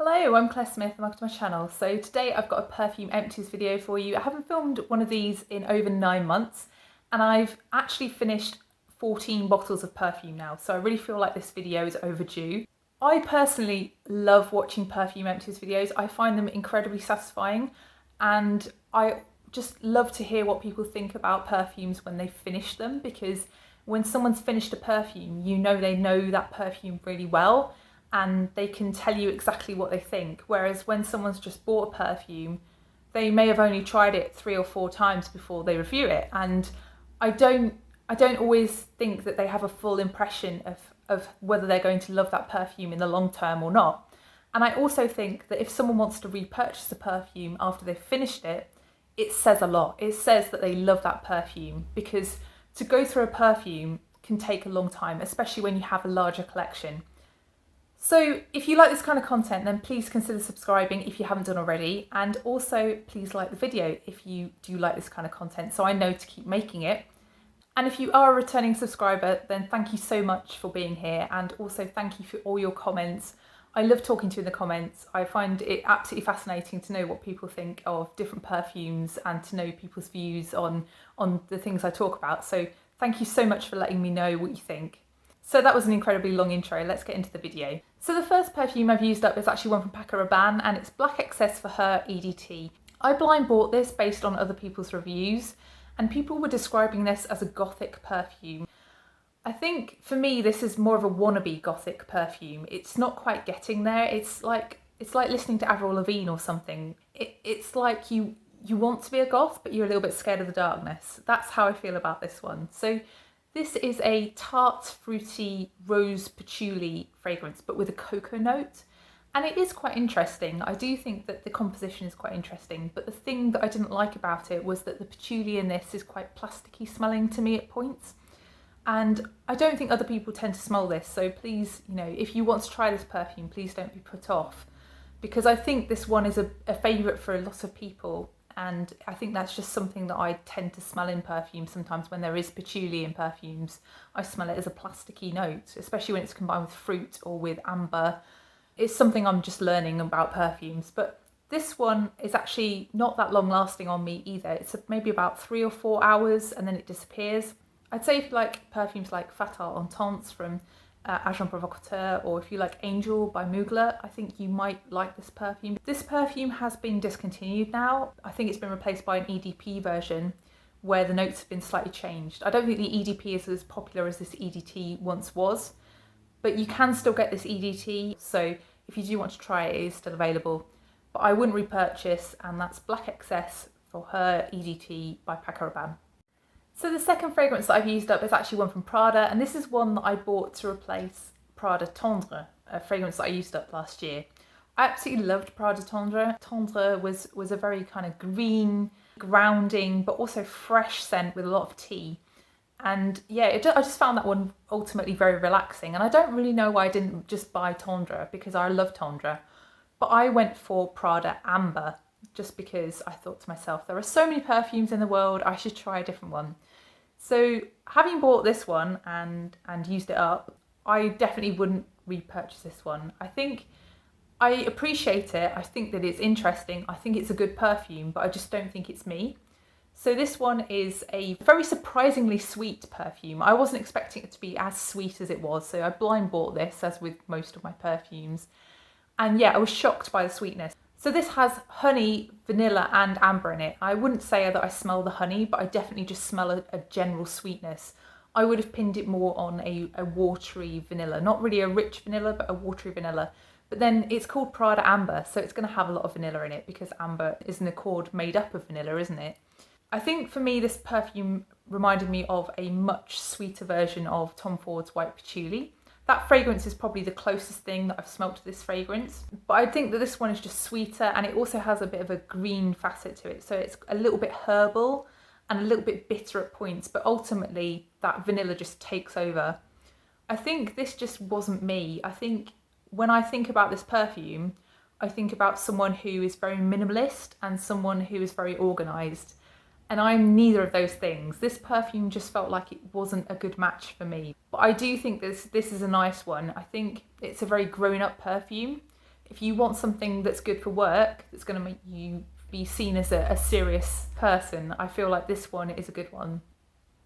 Hello, I'm Claire Smith and welcome to my channel. So today I've got a Perfume Empties video for you. I haven't filmed one of these in over 9 months and I've actually finished 14 bottles of perfume now, so I really feel like this video is overdue. I personally love watching Perfume Empties videos. I find them incredibly satisfying and I just love to hear what people think about perfumes when they finish them, because when someone's finished a perfume, you know they know that perfume really well and they can tell you exactly what they think. Whereas when someone's just bought a perfume, they may have only tried it 3 or 4 times before they review it. And I don't always think that they have a full impression of whether they're going to love that perfume in the long term or not. And I also think that if someone wants to repurchase a perfume after they've finished it, it says a lot. It says that they love that perfume, because to go through a perfume can take a long time, especially when you have a larger collection. So if you like this kind of content, then please consider subscribing if you haven't done already. And also please like the video if you do like this kind of content, so I know to keep making it. And if you are a returning subscriber, then thank you so much for being here. And also thank you for all your comments. I love talking to you in the comments. I find it absolutely fascinating to know what people think of different perfumes and to know people's views on the things I talk about. So thank you so much for letting me know what you think. So that was an incredibly long intro. Let's get into the video. So the first perfume I've used up is actually one from Paco Rabanne, and it's Black Excess for Her EDT. I blind bought this based on other people's reviews, and people were describing this as a gothic perfume. I think for me this is more of a wannabe gothic perfume. It's not quite getting there. It's like listening to Avril Lavigne or something. It's like you want to be a goth, but you're a little bit scared of the darkness. That's how I feel about this one. So this is a tart, fruity, rose patchouli fragrance, but with a cocoa note. And it is quite interesting. I do think that the composition is quite interesting, but the thing that I didn't like about it was that the patchouli in this is quite plasticky smelling to me at points. And I don't think other people tend to smell this, so please, if you want to try this perfume, please don't be put off, because I think this one is a favourite for a lot of people. And I think that's just something that I tend to smell in perfumes sometimes. When there is patchouli in perfumes, I smell it as a plasticky note, especially when it's combined with fruit or with amber. It's something I'm just learning about perfumes. But this one is actually not that long lasting on me either. It's maybe about 3 or 4 hours and then it disappears. I'd say if you like perfumes like Fatale Intense from Agent Provocateur, or if you like Angel by Mugler, I think you might like this perfume. This perfume has been discontinued now. I think it's been replaced by an EDP version where the notes have been slightly changed. I don't think the EDP is as popular as this EDT once was, but you can still get this EDT, so if you do want to try it, it is still available. But I wouldn't repurchase, and that's Black Excess for Her EDT by Paco Rabanne. So the second fragrance that I've used up is actually one from Prada, and this is one that I bought to replace Prada Tendre, a fragrance that I used up last year. I absolutely loved Prada Tendre. Tendre was a very kind of green, grounding, but also fresh scent with a lot of tea. And yeah, I just found that one ultimately very relaxing. And I don't really know why I didn't just buy Tendre, because I love Tendre. But I went for Prada Amber, just because I thought to myself, there are so many perfumes in the world, I should try a different one. So having bought this one and used it up, I definitely wouldn't repurchase this one. I think I appreciate it, I think that it's interesting, I think it's a good perfume, but I just don't think it's me. So this one is a very surprisingly sweet perfume. I wasn't expecting it to be as sweet as it was, so I blind bought this, as with most of my perfumes. And yeah, I was shocked by the sweetness. So this has honey, vanilla and amber in it. I wouldn't say that I smell the honey, but I definitely just smell a general sweetness. I would have pinned it more on a watery vanilla, not really a rich vanilla, but a watery vanilla. But then it's called Prada Amber, so it's going to have a lot of vanilla in it, because amber is an accord made up of vanilla, isn't it? I think for me this perfume reminded me of a much sweeter version of Tom Ford's White Patchouli. That fragrance is probably the closest thing that I've smelt to this fragrance. But I think that this one is just sweeter, and it also has a bit of a green facet to it. So it's a little bit herbal and a little bit bitter at points, but ultimately that vanilla just takes over. I think this just wasn't me. I think when I think about this perfume, I think about someone who is very minimalist and someone who is very organised. And I'm neither of those things. This perfume just felt like it wasn't a good match for me. But I do think this is a nice one. I think it's a very grown-up perfume. if you want something that's good for work, that's going to make you be seen as a serious person, I feel like this one is a good one.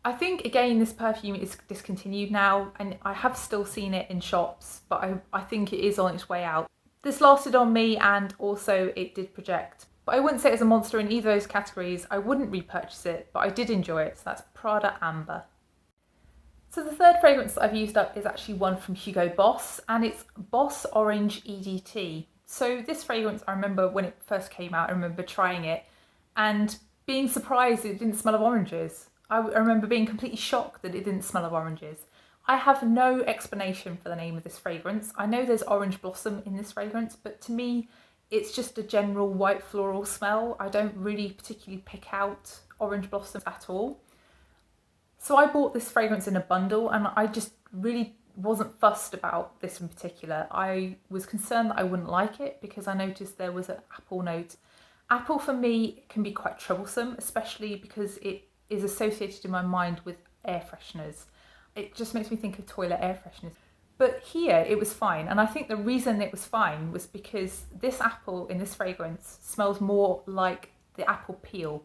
I think, again, this perfume is discontinued now, and I have still seen it in shops, but I think it is on its way out. This lasted on me, and also it did project. But I wouldn't say it's a monster in either of those categories. I wouldn't repurchase it, but I did enjoy it, so that's Prada Amber. So the third fragrance that I've used up is actually one from Hugo Boss, and it's Boss Orange EDT. So this fragrance, I remember when it first came out, I remember trying it and being surprised it didn't smell of oranges. I remember being completely shocked that it didn't smell of oranges. I have no explanation for the name of this fragrance. I know there's orange blossom in this fragrance, but to me, it's just a general white floral smell. I don't really particularly pick out orange blossom at all. So I bought this fragrance in a bundle, and I just really wasn't fussed about this in particular. I was concerned that I wouldn't like it because I noticed there was an apple note. Apple for me can be quite troublesome, especially because it is associated in my mind with air fresheners. It just makes me think of toilet air fresheners. But here it was fine, and I think the reason it was fine was because this apple in this fragrance smells more like the apple peel.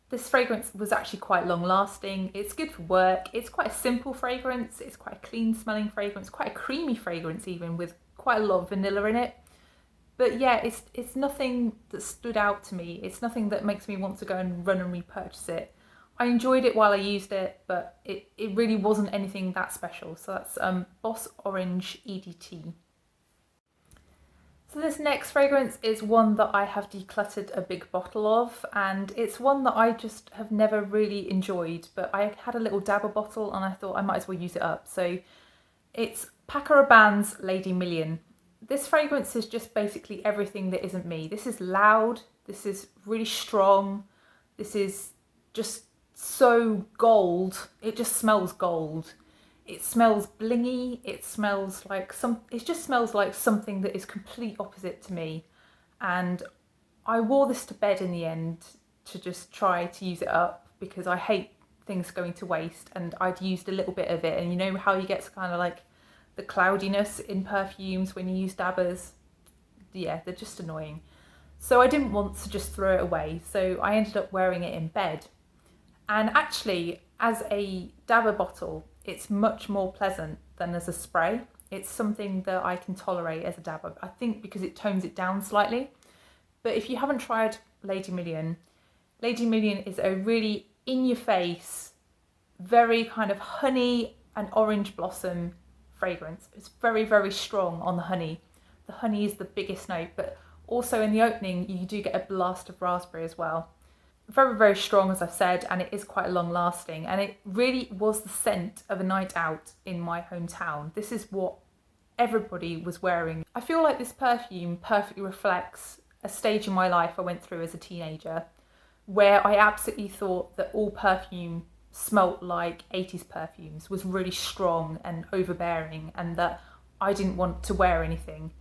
This fragrance was actually quite long lasting. It's good for work. It's quite a simple fragrance. It's quite a clean smelling fragrance, quite a creamy fragrance even, with quite a lot of vanilla in it. But yeah, it's nothing that stood out to me. It's nothing that makes me want to go and run and repurchase it. I enjoyed it while I used it, but it really wasn't anything that special. So that's Boss Orange EDT. So this next fragrance is one that I have decluttered a big bottle of, and it's one that I just have never really enjoyed, but I had a little dabber bottle and I thought I might as well use it up. So it's Paco Rabanne's Lady Million. This fragrance is just basically everything that isn't me. This is loud, this is really strong, this is just so gold. It just smells gold. It smells blingy. It smells like it just smells like something that is complete opposite to me. And I wore this to bed in the end to just try to use it up because I hate things going to waste, and I'd used a little bit of it. And you know how you get kind of like the cloudiness in perfumes when you use dabbers? Yeah, they're just annoying. So I didn't want to just throw it away. So I ended up wearing it in bed. And actually, as a dabber bottle, it's much more pleasant than as a spray. It's something that I can tolerate as a dabber, I think, because it tones it down slightly. But if you haven't tried Lady Million is a really in-your-face, very kind of honey and orange blossom fragrance. It's very, very strong on the honey. The honey is the biggest note, but also in the opening, you do get a blast of raspberry as well. Very, very strong, as I've said, and it is quite long lasting, and it really was the scent of a night out in my hometown. This is what everybody was wearing. I feel like this perfume perfectly reflects a stage in my life I went through as a teenager, where I absolutely thought that all perfume smelt like 80s perfumes, was really strong and overbearing, and that I didn't want to wear anything.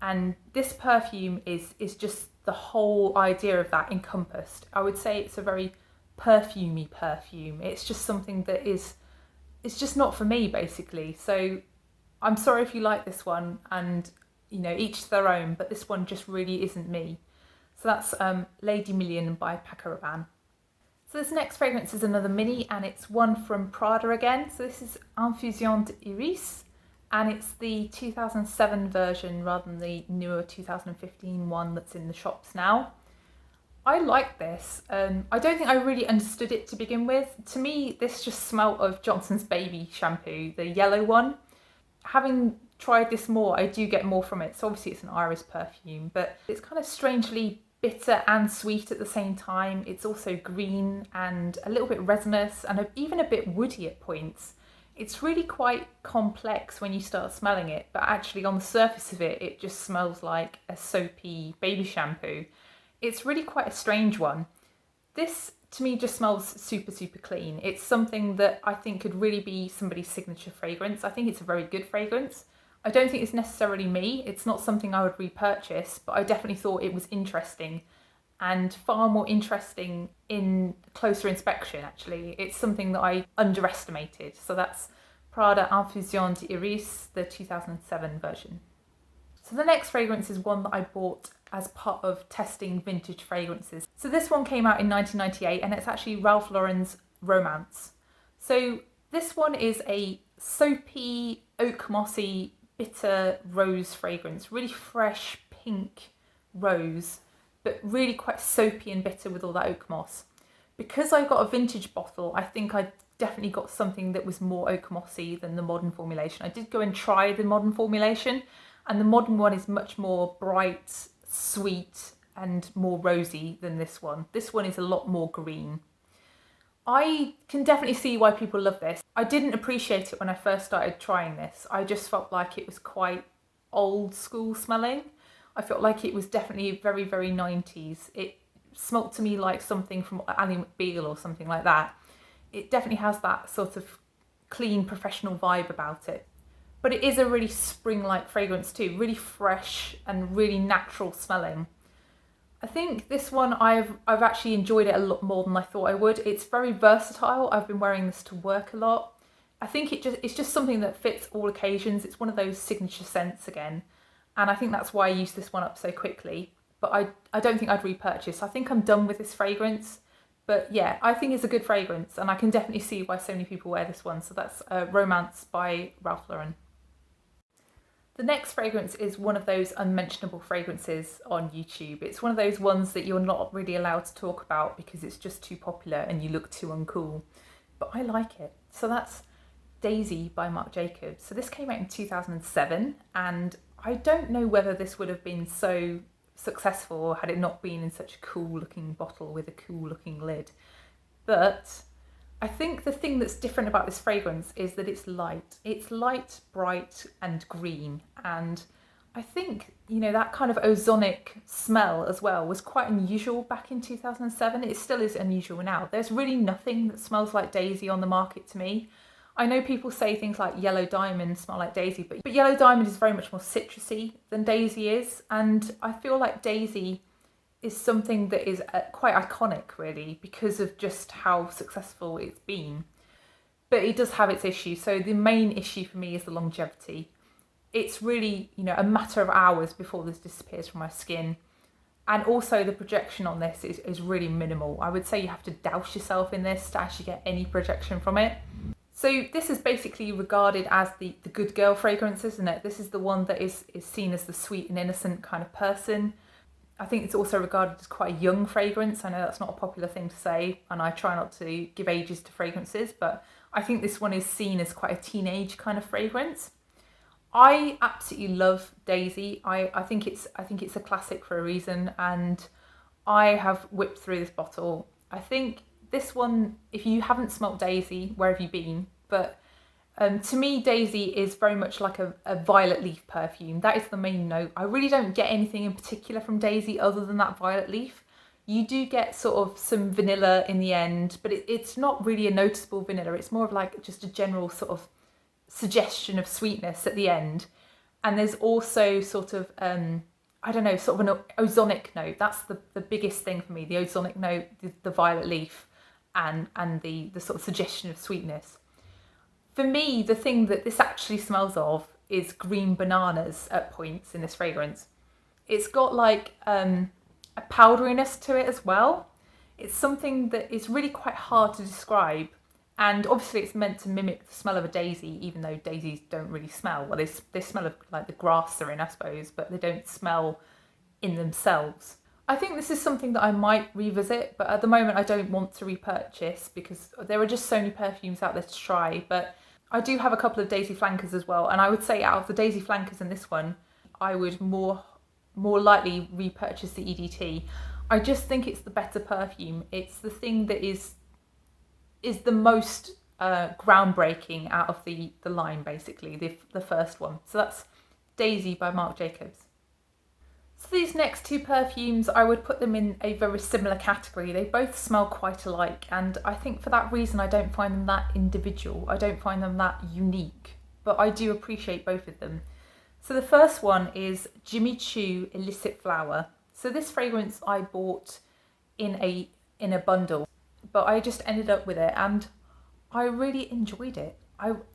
And this perfume is just the whole idea of that encompassed. I would say it's a very perfumey perfume. It's just something that it's just not for me, basically. So I'm sorry if you like this one, and you know, each their own, but this one just really isn't me. So that's Lady Million by Paco Rabanne. So this next fragrance is another mini, and it's one from Prada again. So this is Infusion d'Iris, and it's the 2007 version rather than the newer 2015 one that's in the shops now. I like this. I don't think I really understood it to begin with. To me, this just smelled of Johnson's Baby shampoo, the yellow one. Having tried this more, I do get more from it. So obviously it's an iris perfume, but it's kind of strangely bitter and sweet at the same time. It's also green and a little bit resinous and even a bit woody at points. It's really quite complex when you start smelling it, but actually on the surface of it, it just smells like a soapy baby shampoo. It's really quite a strange one. This, to me, just smells super, super clean. It's something that I think could really be somebody's signature fragrance. I think it's a very good fragrance. I don't think it's necessarily me. It's not something I would repurchase, but I definitely thought it was interesting, and far more interesting in closer inspection, actually. It's something that I underestimated. So that's Prada Infusion d'Iris, the 2007 version. So So the next fragrance is one that I bought as part of testing vintage fragrances. So this one came out in 1998 and it's actually Ralph Lauren's Romance. So this one is a soapy, oak mossy, bitter rose fragrance, really fresh pink rose, but really quite soapy and bitter with all that oak moss. Because I got a vintage bottle, I think I definitely got something that was more oak mossy than the modern formulation. I did go and try the modern formulation, and the modern one is much more bright, sweet, and more rosy than this one. This one is a lot more green. I can definitely see why people love this. I didn't appreciate it when I first started trying this. I just felt like it was quite old school smelling. I felt like it was definitely very, very 90s. It smelt to me like something from Ally McBeal or something like that. It definitely has that sort of clean, professional vibe about it. But it is a really spring-like fragrance too, really fresh and really natural smelling. I think this one I've actually enjoyed it a lot more than I thought I would. It's very versatile. I've been wearing this to work a lot. I think it's just something that fits all occasions. It's one of those signature scents again. And I think that's why I used this one up so quickly. But I don't think I'd repurchase. I think I'm done with this fragrance. But yeah, I think it's a good fragrance and I can definitely see why so many people wear this one. So that's Romance by Ralph Lauren. The next fragrance is one of those unmentionable fragrances on YouTube. It's one of those ones that you're not really allowed to talk about because it's just too popular and you look too uncool. But I like it. So that's Daisy by Marc Jacobs. So this came out in 2007 and I don't know whether this would have been so successful had it not been in such a cool looking bottle with a cool looking lid. But I think the thing that's different about this fragrance is that it's light. It's light, bright and green, and I think, you know, that kind of ozonic smell as well was quite unusual back in 2007. It still is unusual now. There's really nothing that smells like Daisy on the market to me. I know people say things like Yellow Diamond smell like Daisy, but Yellow Diamond is very much more citrusy than Daisy is, and I feel like Daisy is something that is quite iconic really because of just how successful it's been. But it does have its issues. So the main issue for me is the longevity. It's really, you know, a matter of hours before this disappears from my skin. And also the projection on this is really minimal. I would say you have to douse yourself in this to actually get any projection from it. So this is basically regarded as the good girl fragrance, isn't it? This is the one that is seen as the sweet and innocent kind of person. I think it's also regarded as quite a young fragrance. I know that's not a popular thing to say, and I try not to give ages to fragrances, but I think this one is seen as quite a teenage kind of fragrance. I absolutely love Daisy. I think it's a classic for a reason, and I have whipped through this bottle. I think this one, if you haven't smelt Daisy, where have you been? But to me, Daisy is very much like a violet leaf perfume. That is the main note. I really don't get anything in particular from Daisy other than that violet leaf. You do get sort of some vanilla in the end, but it's not really a noticeable vanilla. It's more of like just a general sort of suggestion of sweetness at the end. And there's also sort of, I don't know, sort of an ozonic note. That's the biggest thing for me, the ozonic note, the violet leaf, and the sort of suggestion of sweetness. For me, the thing that this actually smells of is green bananas at points in this fragrance. It's got like a powderiness to it as well. It's something that is really quite hard to describe. And obviously it's meant to mimic the smell of a daisy, even though daisies don't really smell. Well, they smell of like the grass they're in, I suppose, but they don't smell in themselves. I think this is something that I might revisit, but at the moment I don't want to repurchase because there are just so many perfumes out there to try. But I do have a couple of daisy flankers as well, and I would say out of the daisy flankers and this one, I would more likely repurchase the EDT. I just think it's the better perfume. It's the thing that is the most groundbreaking out of the line, basically, the first one. So that's Daisy by Marc Jacobs. So these next two perfumes, I would put them in a very similar category. They both smell quite alike, and I think for that reason I don't find them that individual. I don't find them that unique, but I do appreciate both of them. So the first one is Jimmy Choo Illicit Flower. So this fragrance I bought in a bundle, but I just ended up with it and I really enjoyed it.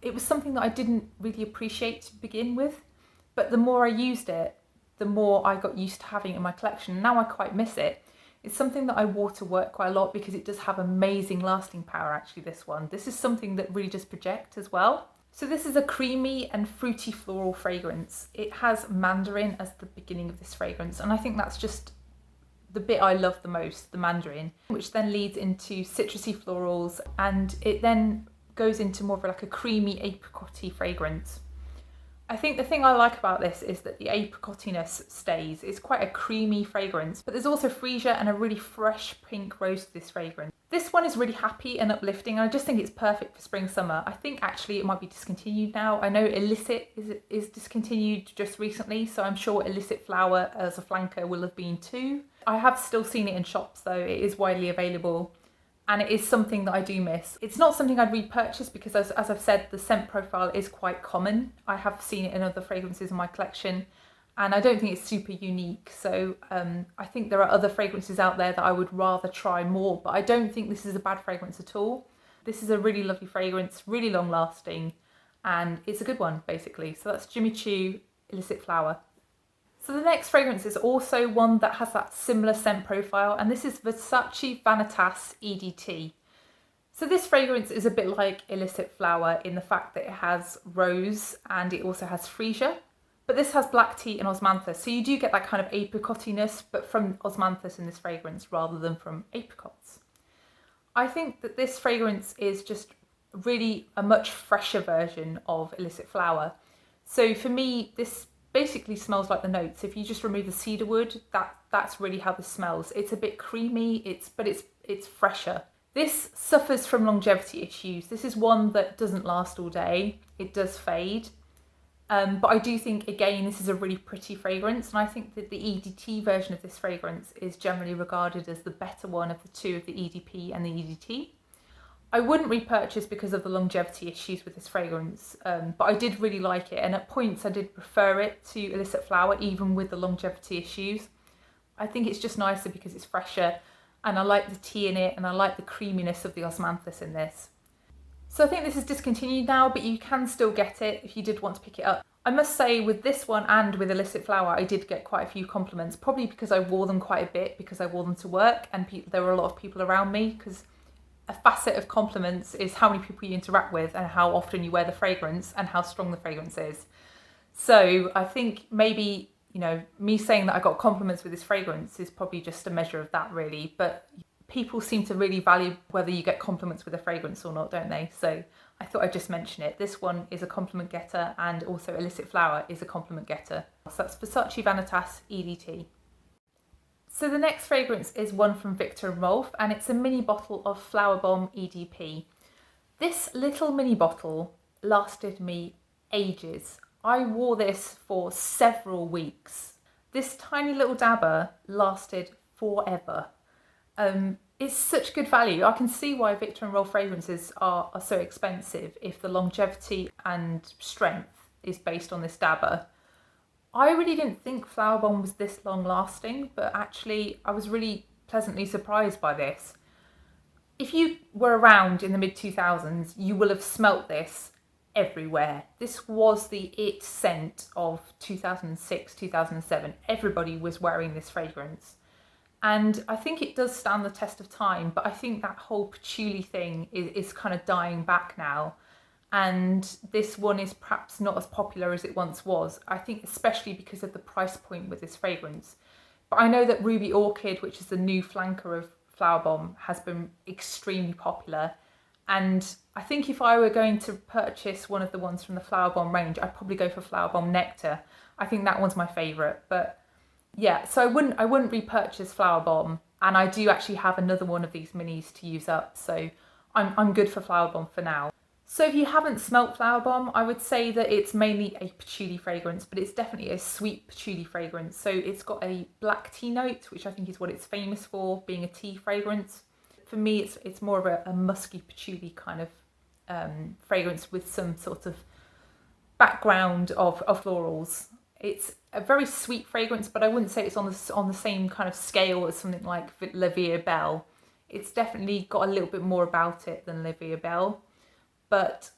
It was something that I didn't really appreciate to begin with, but the more I used it, the more I got used to having it in my collection. Now I quite miss it. It's something that I wore to work quite a lot because it does have amazing lasting power, actually, this one. This is something that really does project as well. So this is a creamy and fruity floral fragrance. It has mandarin as the beginning of this fragrance, and I think that's just the bit I love the most, the mandarin, which then leads into citrusy florals, and it then goes into more of like a creamy apricot-y fragrance. I think the thing I like about this is that the apricotiness stays. It's quite a creamy fragrance, but there's also freesia and a really fresh pink rose to this fragrance. This one is really happy and uplifting, and I just think it's perfect for spring summer. I think actually it might be discontinued now. I know Illicit is discontinued just recently, so I'm sure Illicit Flower as a flanker will have been too. I have still seen it in shops though, it is widely available. And it is something that I do miss. It's not something I'd repurchase because as I've said, the scent profile is quite common. I have seen it in other fragrances in my collection and I don't think it's super unique. So I think there are other fragrances out there that I would rather try more, but I don't think this is a bad fragrance at all. This is a really lovely fragrance, really long lasting, and it's a good one basically. So that's Jimmy Choo Illicit Flower. So the next fragrance is also one that has that similar scent profile, and this is Versace Vanitas EDT. So this fragrance is a bit like Illicit Flower in the fact that it has rose and it also has freesia, but this has black tea and osmanthus, so you do get that kind of apricotiness, but from osmanthus in this fragrance rather than from apricots. I think that this fragrance is just really a much fresher version of Illicit Flower. So for me, this basically smells like the notes. If you just remove the cedar wood, that's really how this smells. It's a bit creamy, but it's fresher. This suffers from longevity issues. This is one that doesn't last all day. It does fade. But I do think, again, this is a really pretty fragrance, and I think that the EDT version of this fragrance is generally regarded as the better one of the two, of the EDP and the EDT. I wouldn't repurchase because of the longevity issues with this fragrance, but I did really like it, and at points I did prefer it to Illicit Flower even with the longevity issues. I think it's just nicer because it's fresher, and I like the tea in it, and I like the creaminess of the osmanthus in this. So I think this is discontinued now, but you can still get it if you did want to pick it up. I must say with this one and with Illicit Flower, I did get quite a few compliments, probably because I wore them quite a bit, because I wore them to work and there were a lot of people around me, because a facet of compliments is how many people you interact with and how often you wear the fragrance and how strong the fragrance is. So I think maybe, you know, me saying that I got compliments with this fragrance is probably just a measure of that really, but people seem to really value whether you get compliments with a fragrance or not, don't they? So I thought I'd just mention it. This one is a compliment getter, and also Illicit Flower is a compliment getter. So that's Versace Vanitas EDT. So the next fragrance is one from Viktor and Rolf, and it's a mini bottle of Flowerbomb EDP. This little mini bottle lasted me ages. I wore this for several weeks. This tiny little dabber lasted forever. It's such good value. I can see why Viktor and Rolf fragrances are so expensive if the longevity and strength is based on this dabber. I really didn't think Flowerbomb was this long lasting, but actually I was really pleasantly surprised by this. If you were around in the mid-2000s, you will have smelt this everywhere. This was the it scent of 2006, 2007. Everybody was wearing this fragrance. And I think it does stand the test of time, but I think that whole patchouli thing is kind of dying back now. And this one is perhaps not as popular as it once was. I think especially because of the price point with this fragrance. But I know that Ruby Orchid, which is the new flanker of Flowerbomb, has been extremely popular. And I think if I were going to purchase one of the ones from the Flowerbomb range, I'd probably go for Flowerbomb Nectar. I think that one's my favourite. But yeah, so I wouldn't repurchase Flowerbomb. And I do actually have another one of these minis to use up. So I'm good for Flowerbomb for now. So if you haven't smelt Flowerbomb, I would say that it's mainly a patchouli fragrance, but it's definitely a sweet patchouli fragrance. So it's got a black tea note, which I think is what it's famous for, being a tea fragrance. For me, it's more of a musky patchouli kind of fragrance with some sort of background of florals. It's a very sweet fragrance, but I wouldn't say it's on the same kind of scale as something like La Vie Belle. It's definitely got a little bit more about it than La Vie Belle. But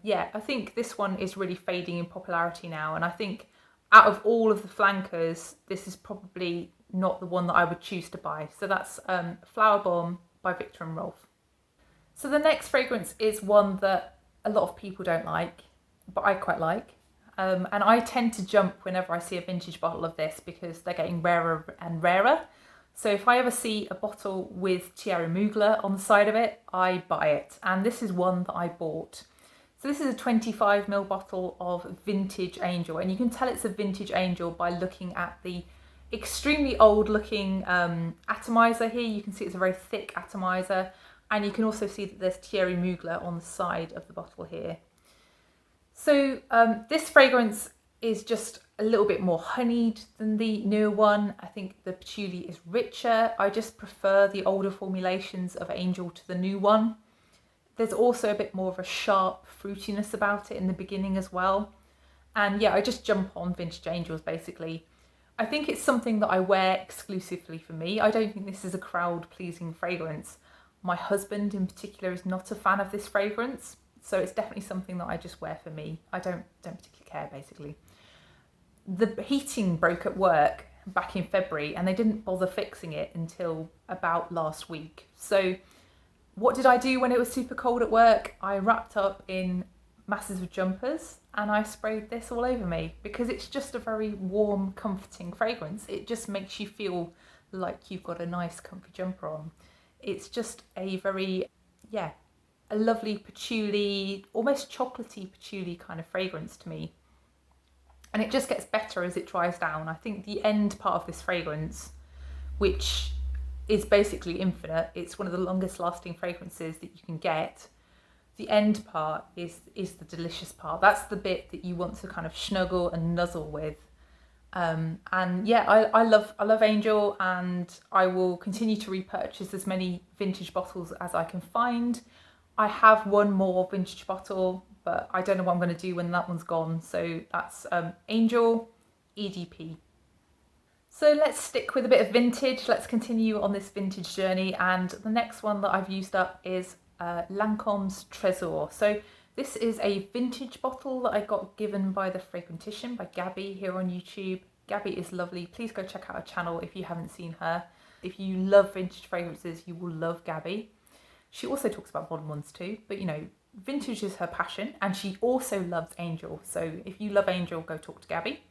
yeah, I think this one is really fading in popularity now, and I think out of all of the flankers, this is probably not the one that I would choose to buy. So that's Flowerbomb by Viktor and Rolf. So the next fragrance is one that a lot of people don't like, but I quite like. And I tend to jump whenever I see a vintage bottle of this because they're getting rarer and rarer. So if I ever see a bottle with Thierry Mugler on the side of it, I buy it. And this is one that I bought. So this is a 25ml bottle of Vintage Angel. And you can tell it's a Vintage Angel by looking at the extremely old looking atomizer here. You can see it's a very thick atomizer. And you can also see that there's Thierry Mugler on the side of the bottle here. So this fragrance is just a little bit more honeyed than the newer one. I think the patchouli is richer. I just prefer the older formulations of Angel to the new one. There's also a bit more of a sharp fruitiness about it in the beginning as well. And yeah, I just jump on Vintage Angels basically. I think it's something that I wear exclusively for me. I don't think this is a crowd-pleasing fragrance. My husband in particular is not a fan of this fragrance. So it's definitely something that I just wear for me. I don't particularly care, basically. The heating broke at work back in February and they didn't bother fixing it until about last week. So what did I do when it was super cold at work? I wrapped up in masses of jumpers and I sprayed this all over me because it's just a very warm, comforting fragrance. It just makes you feel like you've got a nice, comfy jumper on. It's just a very, yeah, a lovely patchouli, almost chocolatey patchouli kind of fragrance to me. And it just gets better as it dries down. I think the end part of this fragrance, which is basically infinite, it's one of the longest lasting fragrances that you can get. The end part is the delicious part. That's the bit that you want to kind of snuggle and nuzzle with. And yeah, I love Angel, and I will continue to repurchase as many vintage bottles as I can find. I have one more vintage bottle, but I don't know what I'm going to do when that one's gone. So that's Angel EDP. So let's stick with a bit of vintage. Let's continue on this vintage journey. And the next one that I've used up is Lancôme Trésor. So this is a vintage bottle that I got given by the Fragrantician, by Gabby here on YouTube. Gabby is lovely. Please go check out her channel if you haven't seen her. If you love vintage fragrances, you will love Gabby. She also talks about modern ones too, but you know, vintage is her passion, and she also loves Angel. So if you love Angel, go talk to Gabby.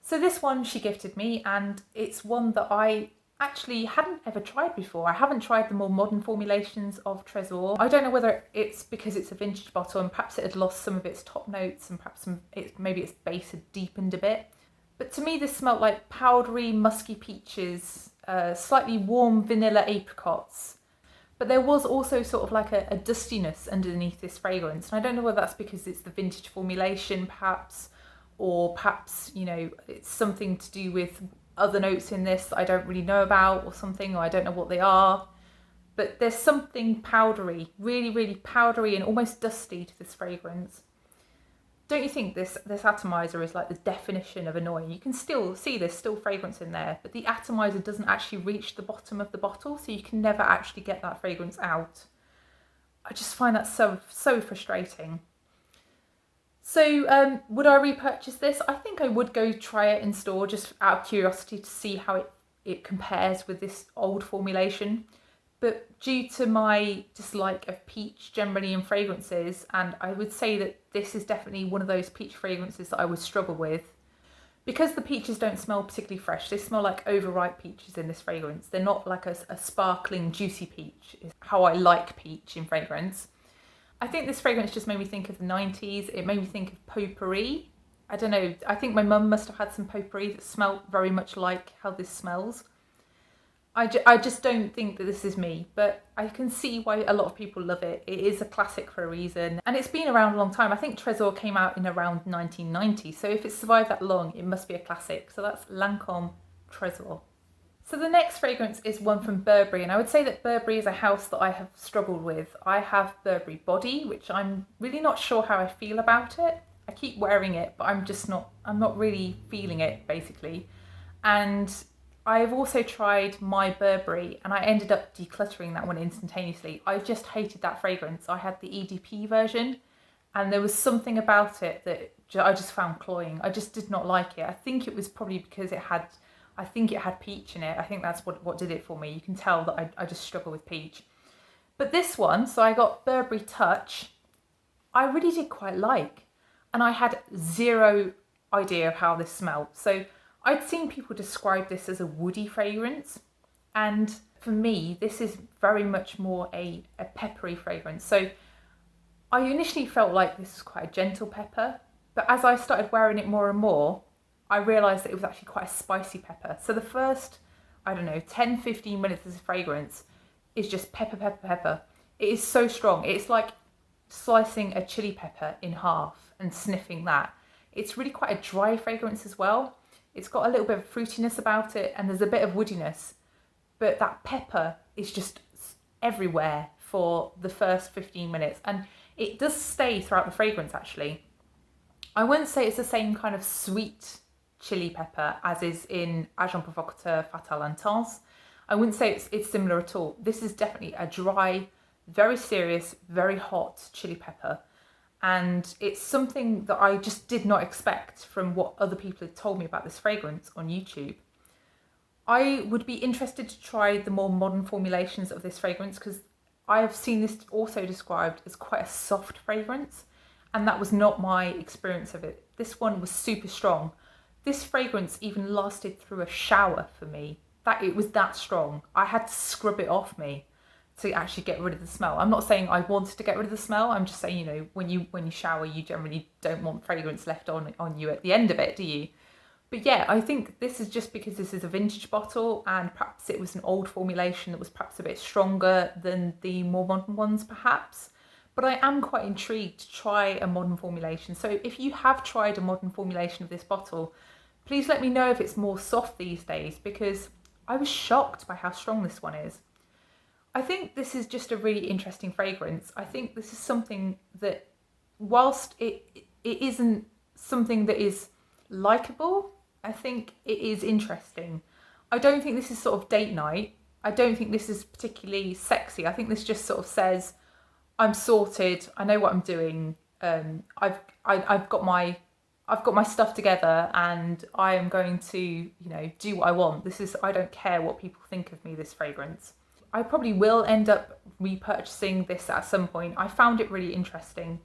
So this one she gifted me, and it's one that I actually hadn't ever tried before. I haven't tried the more modern formulations of Trésor. I don't know whether it's because it's a vintage bottle and perhaps it had lost some of its top notes and perhaps maybe its base had deepened a bit. But to me this smelled like powdery, musky peaches, slightly warm vanilla apricots. But there was also sort of like a dustiness underneath this fragrance. And I don't know whether that's because it's the vintage formulation perhaps, or perhaps, you know, it's something to do with other notes in this that I don't really know about or something, or I don't know what they are. But there's something powdery, really, really powdery and almost dusty to this fragrance. Don't you think this atomizer is like the definition of annoying? You can still see there's still fragrance in there, but the atomizer doesn't actually reach the bottom of the bottle, so you can never actually get that fragrance out. I just find that so frustrating. So would I repurchase this? I think I would go try it in store just out of curiosity to see how it compares with this old formulation. But due to my dislike of peach generally in fragrances, and I would say that this is definitely one of those peach fragrances that I would struggle with. Because the peaches don't smell particularly fresh, they smell like overripe peaches in this fragrance. They're not like a sparkling, juicy peach, is how I like peach in fragrance. I think this fragrance just made me think of the 90s. It made me think of potpourri. I don't know, I think my mum must have had some potpourri that smelled very much like how this smells. I just don't think that this is me, but I can see why a lot of people love it. It is a classic for a reason, and it's been around a long time. I think Trésor came out in around 1990, so if it's survived that long, it must be a classic. So that's Lancôme Trésor. So the next fragrance is one from Burberry, and I would say that Burberry is a house that I have struggled with. I have Burberry Body, which I'm really not sure how I feel about it. I keep wearing it, but I'm not really feeling it, basically. And I've also tried My Burberry, and I ended up decluttering that one instantaneously. I just hated that fragrance. I had the EDP version, And there was something about it that I just found cloying. I just did not like it. I think it was probably because I think it had peach in it. I think that's what did it for me. You can tell that I just struggle with peach. But this one, so I got Burberry Touch, I really did quite like. And I had zero idea of how this smelled. So I'd seen people describe this as a woody fragrance. And for me, this is very much more a peppery fragrance. So I initially felt like this was quite a gentle pepper. But as I started wearing it more and more, I realised that it was actually quite a spicy pepper. So the first, I don't know, 10, 15 minutes of this fragrance is just pepper, pepper, pepper. It is so strong. It's like slicing a chili pepper in half and sniffing that. It's really quite a dry fragrance as well. It's got a little bit of fruitiness about it and there's a bit of woodiness. But that pepper is just everywhere for the first 15 minutes. And it does stay throughout the fragrance actually. I wouldn't say it's the same kind of sweet chili pepper as is in Agent Provocateur Fatal Intense. I wouldn't say it's similar at all. This is definitely a dry, very serious, very hot chili pepper. And it's something that I just did not expect from what other people had told me about this fragrance on YouTube. I would be interested to try the more modern formulations of this fragrance because I have seen this also described as quite a soft fragrance. And that was not my experience of it. This one was super strong. This fragrance even lasted through a shower for me. It was that strong. I had to scrub it off me to actually get rid of the smell. I'm not saying I wanted to get rid of the smell. I'm just saying, you know, when you shower, you generally don't want fragrance left on you at the end of it, do you? But yeah, I think this is just because this is a vintage bottle and perhaps it was an old formulation that was perhaps a bit stronger than the more modern ones perhaps. But I am quite intrigued to try a modern formulation. So if you have tried a modern formulation of this bottle, please let me know if it's more soft these days because I was shocked by how strong this one is. I think this is just a really interesting fragrance. I think this is something that, whilst it isn't something that is likeable, I think it is interesting. I don't think this is sort of date night. I don't think this is particularly sexy. I think this just sort of says, I'm sorted. I know what I'm doing. I've got my stuff together, and I am going to, you know, do what I want. I don't care what people think of me. This fragrance. I probably will end up repurchasing this at some point. I found it really interesting.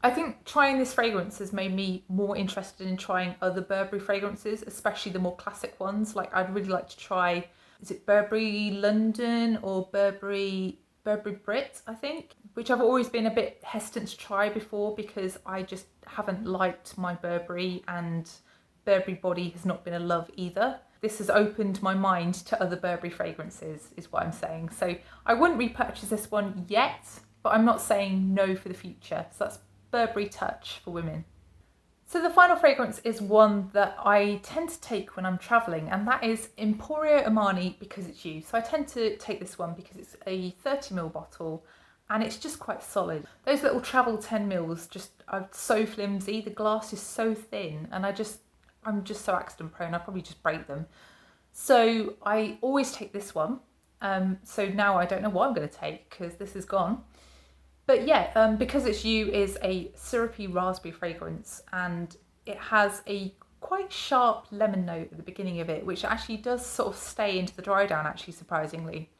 I think trying this fragrance has made me more interested in trying other Burberry fragrances, especially the more classic ones. Like I'd really like to try, is it Burberry London or Burberry Brit, I think, which I've always been a bit hesitant to try before because I just haven't liked my Burberry and Burberry body has not been a love either. This has opened my mind to other Burberry fragrances is what I'm saying. So I wouldn't repurchase this one yet, but I'm not saying no for the future. So that's Burberry Touch for women. So the final fragrance is one that I tend to take when I'm travelling, and that is Emporio Armani Because It's You. So I tend to take this one because it's a 30ml bottle and it's just quite solid. Those little travel 10mls just are so flimsy, the glass is so thin, and I'm just so accident prone, I probably just break them. So I always take this one. So now I don't know what I'm going to take because this is gone. But yeah, Because It's You is a syrupy raspberry fragrance and it has a quite sharp lemon note at the beginning of it, which actually does sort of stay into the dry down actually, surprisingly.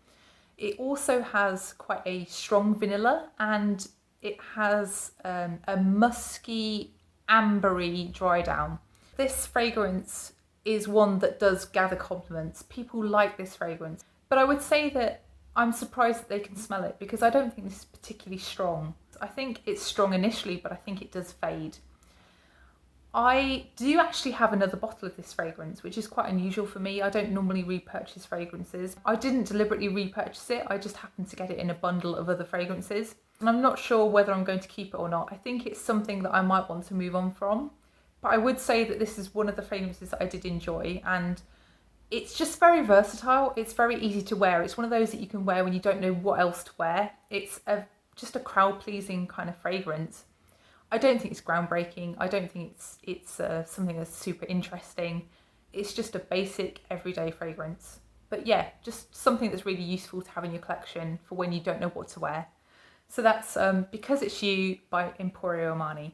It also has quite a strong vanilla and it has a musky, ambery dry down. This fragrance is one that does gather compliments. People like this fragrance, but I would say that I'm surprised that they can smell it because I don't think this is particularly strong. I think it's strong initially, but I think it does fade. I do actually have another bottle of this fragrance, which is quite unusual for me. I don't normally repurchase fragrances. I didn't deliberately repurchase it. I just happened to get it in a bundle of other fragrances. And I'm not sure whether I'm going to keep it or not. I think it's something that I might want to move on from. But I would say that this is one of the fragrances that I did enjoy, and it's just very versatile. It's very easy to wear. It's one of those that you can wear when you don't know what else to wear. It's just a crowd-pleasing kind of fragrance. I don't think it's groundbreaking. I don't think it's something that's super interesting. It's just a basic everyday fragrance. But yeah, just something that's really useful to have in your collection for when you don't know what to wear. So that's Because It's You by Emporio Armani.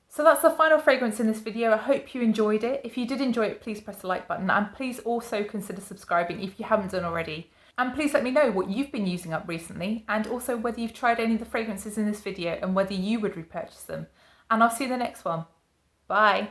So that's the final fragrance in this video. I hope you enjoyed it. If you did enjoy it, please press the like button, and please also consider subscribing if you haven't done already. And please let me know what you've been using up recently, and also whether you've tried any of the fragrances in this video and whether you would repurchase them. And I'll see you in the next one. Bye.